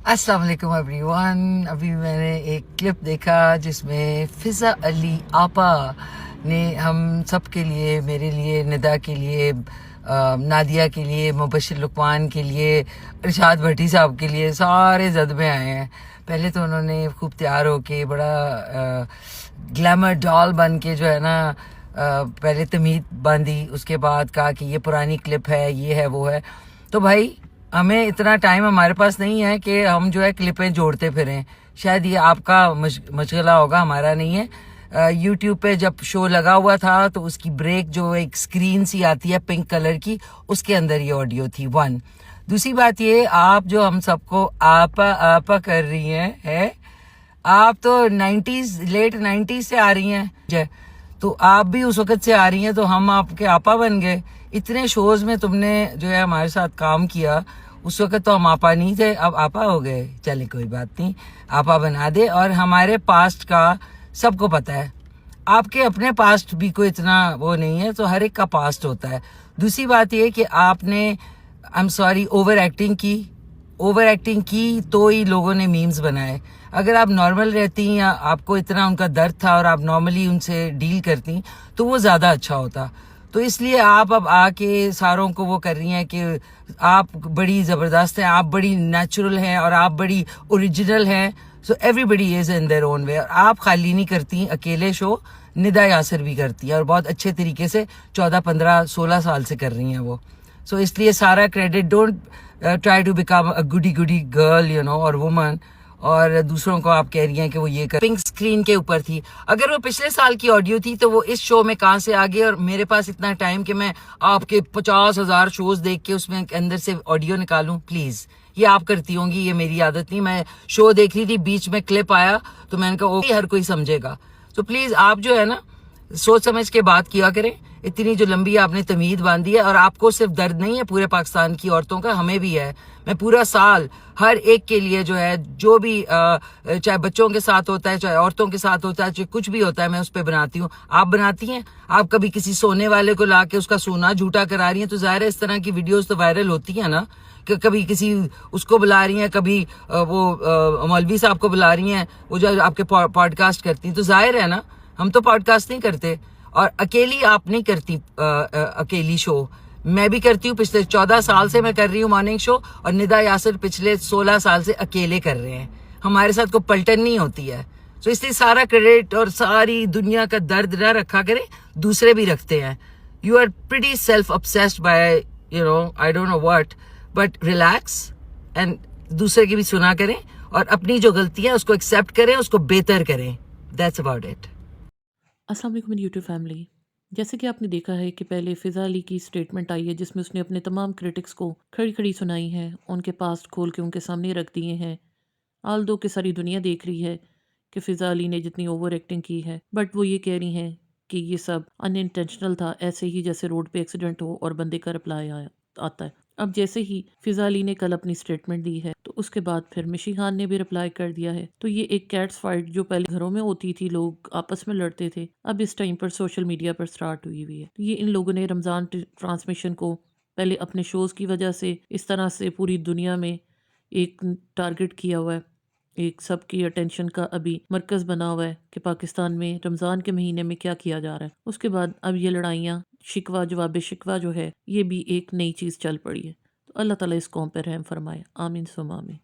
अस्सलाम वालेकुम एवरीवन। अभी मैंने एक क्लिप देखा जिसमें फिज़ा अली आपा ने हम सब के लिए, मेरे लिए, निदा के लिए, नादिया के लिए, मुबशिर लुकमान के लिए, इरशाद भट्टी साहब के लिए सारे जद में आए हैं। पहले तो उन्होंने खूब तैयार होके बड़ा ग्लैमर डॉल बन के जो है ना पहले तमीद बांधी, उसके बाद कहा कि ये पुरानी क्लिप है, ये है, वो है। तो भाई हमें इतना टाइम हमारे पास नहीं है कि हम जो है क्लिपें जोड़ते फिरें। शायद ये आपका मशगला होगा, हमारा नहीं है। यूट्यूब पे जब शो लगा हुआ था तो उसकी ब्रेक जो एक स्क्रीन सी आती है पिंक कलर की, उसके अंदर ये ऑडियो थी। वन, दूसरी बात ये, आप जो हम सबको आपा आपा कर रही हैं है, आप तो 90s लेट 90s से आ रही हैं, तो आप भी उस वक्त से आ रही हैं, तो हम आपके आपा बन गए। इतने शोज में तुमने जो है हमारे साथ काम किया, उस वक्त तो हम आपा नहीं थे, अब आपा हो गए। चले कोई बात नहीं, आपा बना दे। और हमारे पास्ट का सबको पता है, आपके अपने पास्ट भी कोई इतना वो नहीं है, तो हर एक का पास्ट होता है। दूसरी बात ये कि आपने, I am sorry, over acting की तो ही लोगों ने मीम्स बनाए। अगर आप नॉर्मल रहती या आपको इतना उनका दर्द था और आप नॉर्मली उनसे डील करती तो वो ज़्यादा अच्छा होता। तो इसलिए आप अब आके सारों को वो कर रही हैं कि आप बड़ी ज़बरदस्त हैं, आप बड़ी नेचुरल हैं और आप बड़ी ओरिजिनल हैं। So everybody is in their own way. आप खाली नहीं करती अकेले शो, निदा यासर भी करती है और बहुत अच्छे तरीके से 14, 15, 16 साल से कर रही हैं वो। सो इसलिए सारा credit, don't try to become a goody girl you know और वुमन, और दूसरों को आप कह रही हैं कि वो ये कर। पिंक स्क्रीन के ऊपर थी। अगर वो पिछले साल की ऑडियो थी तो वो इस शो में कहाँ से आ गई? और मेरे पास इतना टाइम कि मैं आपके 50,000 शोज देख के उसमें अंदर से ऑडियो निकालूं? प्लीज, ये आप करती होंगी, ये मेरी आदत नहीं। मैं शो देख रही थी, बीच में क्लिप आया तो मैंने कहा ओके, हर कोई समझेगा। तो प्लीज आप जो है ना सोच समझ के बात किया करें। इतनी जो लंबी आपने तमीद बांधी है, और आपको सिर्फ दर्द नहीं है पूरे पाकिस्तान की औरतों का, हमें भी है। मैं पूरा साल हर एक के लिए जो है, जो भी चाहे बच्चों के साथ होता है, चाहे औरतों के साथ होता है, चाहे कुछ भी होता है, मैं उस पर बनाती हूँ। आप बनाती हैं? आप कभी किसी सोने वाले को ला के उसका सोना झूठा करा रही हैं, तो जाहिर है इस तरह की वीडियोस तो वायरल होती है ना। कि कभी किसी उसको बुला रही हैं, कभी वो मौलवी साहब को बुला रही हैं, वो जो आपके पॉडकास्ट करती हैं, तो जाहिर है ना। हम तो पॉडकास्ट नहीं करते। और अकेली आप नहीं करती अकेली शो, मैं भी करती हूँ। पिछले 14 साल से मैं कर रही हूँ मॉर्निंग शो, और निदा यासर पिछले 16 साल से अकेले कर रहे हैं। हमारे साथ कोई पलटन नहीं होती है। तो इसलिए सारा क्रेडिट और सारी दुनिया का दर्द न रखा करें, दूसरे भी रखते हैं। You are pretty self obsessed by you know I don't know what, but relax and दूसरे की भी सुना करें, और अपनी जो गलती है उसको एक्सेप्ट करें, उसको बेहतर करें। That's about it. अस्सलाम वालेकुम मेरी यूट्यूब फैमिली। जैसे कि आपने देखा है कि पहले फ़िज़ा अली की स्टेटमेंट आई है जिसमें उसने अपने तमाम क्रिटिक्स को खड़ी खड़ी सुनाई है, उनके पास्ट खोल के उनके सामने रख दिए हैं। आल दो कि सारी दुनिया देख रही है कि फ़िज़ा अली ने जितनी ओवर एक्टिंग की है, बट वो ये कह रही हैं कि ये सब अनइंटेंशनल था, ऐसे ही जैसे रोड पे एक्सीडेंट हो और बंदे का रिप्लाई आता है। अब जैसे ही फ़िज़ा अली ने कल अपनी स्टेटमेंट दी है तो उसके बाद फिर मिशी खान ने भी रिप्लाई कर दिया है। तो ये एक कैट्स फाइट जो पहले घरों में होती थी, लोग आपस में लड़ते थे, अब इस टाइम पर सोशल मीडिया पर स्टार्ट हुई है। तो ये इन लोगों ने रमज़ान ट्रांसमिशन को पहले अपने शोज़ की वजह से इस तरह से पूरी दुनिया में एक टारगेट किया हुआ है, एक सबकी अटेंशन का अभी मरकज़ बना हुआ है कि पाकिस्तान में रमज़ान के महीने में क्या किया जा रहा है। उसके बाद अब ये लड़ाइयाँ, शिकवा जवाब शिकवा जो है, ये भी एक नई चीज़ चल पड़ी है। तो अल्लाह ताला इस कौम पर रहम फरमाए, आमीन सुम्मा आमीन।